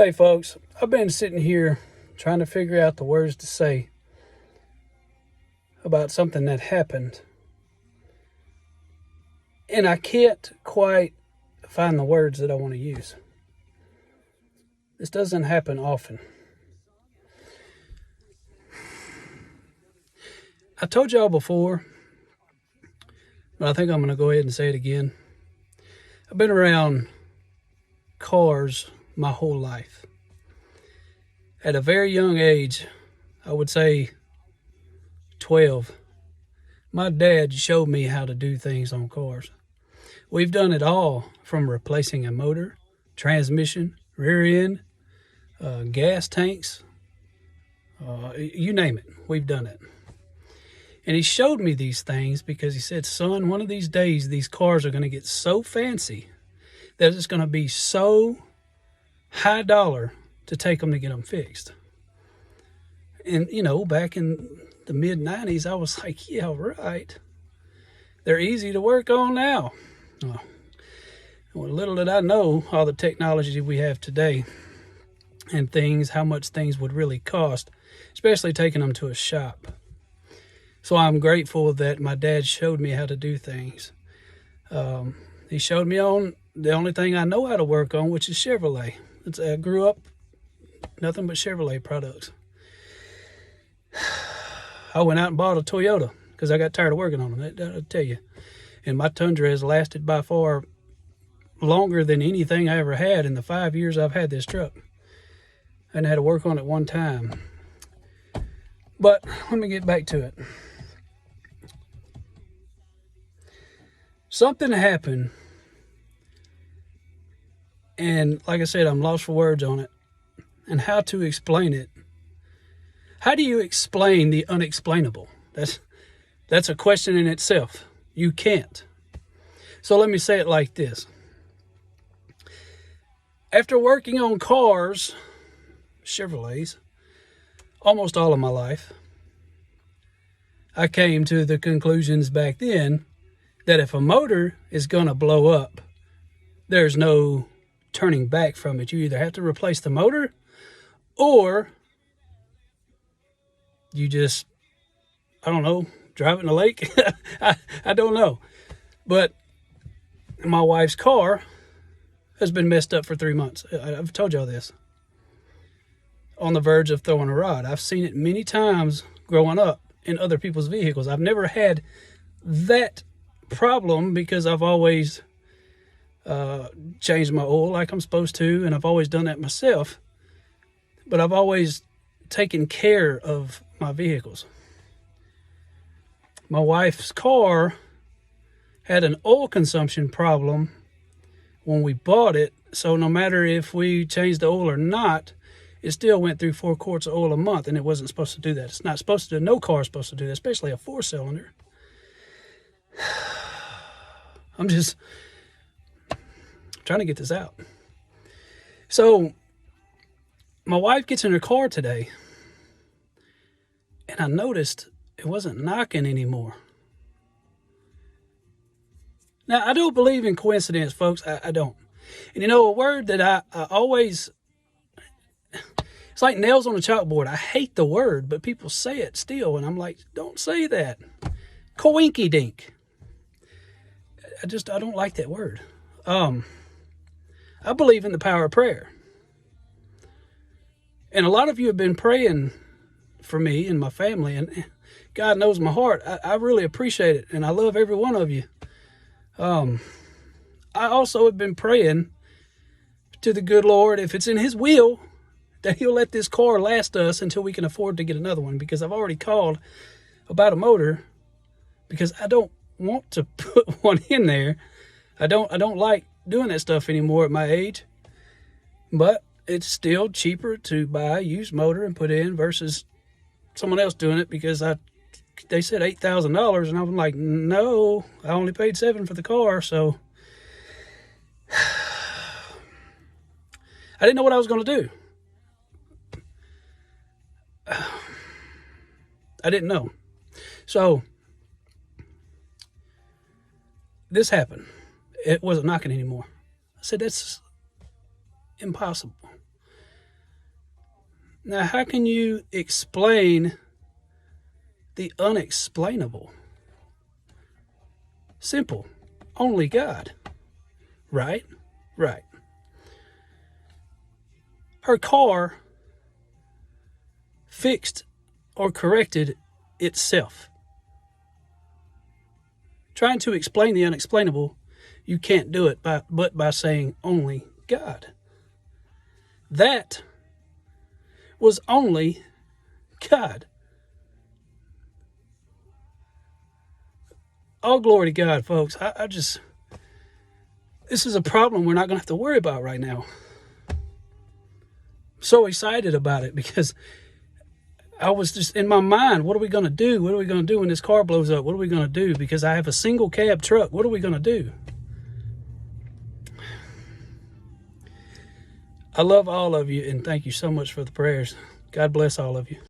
Hey folks, I've been sitting here trying to figure out the words to say about something that happened, and I can't quite find the words that I want to use. This doesn't happen often. I told y'all before, but I think I'm going to go ahead and say it again. I've been around cars my whole life. At a very young age, I would say 12, my dad showed me how to do things on cars. We've done it all, from replacing a motor, transmission, rear end, gas tanks, you name it, we've done it. And he showed me these things because he said, son, one of these days, these cars are going to get so fancy that it's going to be so high dollar to take them to get them fixed. And, back in the mid-90s, I was like, yeah, right. They're easy to work on now. Well, little did I know all the technology we have today and how much things would really cost, especially taking them to a shop. So I'm grateful that my dad showed me how to do things. He showed me on the only thing I know how to work on, which is Chevrolet. I grew up nothing but Chevrolet products. I went out and bought a Toyota because I got tired of working on them, I'll tell you. And my Tundra has lasted by far longer than anything I ever had in the 5 years I've had this truck. I hadn't had to work on it one time. But let me get back to it. Something happened, and like I said, I'm lost for words on it and how to explain it. How do you explain the unexplainable? That's a question in itself. You can't. So let me say it like this. After working on cars, Chevrolets, almost all of my life, I came to the conclusions back then that if a motor is going to blow up, there's no turning back from it. You either have to replace the motor or you just, I don't know, drive it in the lake. I don't know. But my wife's car has been messed up for 3 months. I've told y'all this. On the verge of throwing a rod. I've seen it many times growing up in other people's vehicles. I've never had that problem because I've always changed my oil like I'm supposed to, and I've always done that myself. But I've always taken care of my vehicles. My wife's car had an oil consumption problem when we bought it, so no matter if we changed the oil or not, it still went through 4 quarts of oil a month, and it wasn't supposed to do that. It's not supposed to do. No car is supposed to do that, especially a 4-cylinder. I'm just trying to get this out. So my wife gets in her car today, and I noticed it wasn't knocking anymore. Now, I don't believe in coincidence, folks. I don't. And a word that I always... It's like nails on a chalkboard. I hate the word, but people say it still, and I'm like, don't say that. Coinky-dink. I don't like that word. I believe in the power of prayer. And a lot of you have been praying for me and my family, and God knows my heart. I really appreciate it, and I love every one of you. I also have been praying to the good Lord, if it's in His will, that He'll let this car last us until we can afford to get another one, because I've already called about a motor because I don't want to put one in there. I don't like doing that stuff anymore at my age, but it's still cheaper to buy a used motor and put in versus someone else doing it, because they said $8,000 and I was like, no, I only paid $7,000 for the car. So I didn't know what I was going to do. I didn't know. So this happened. It wasn't knocking anymore. I said, that's impossible. Now, how can you explain the unexplainable? Simple. Only God. Right? Right. Her car fixed or corrected itself. Trying to explain the unexplainable, you can't do it but by saying only God. That was only God. All glory to God, folks. This is a problem we're not going to have to worry about right now. I'm so excited about it because I was just in my mind, what are we going to do? What are we going to do when this car blows up? What are we going to do? Because I have a single cab truck. What are we going to do? I love all of you, and thank you so much for the prayers. God bless all of you.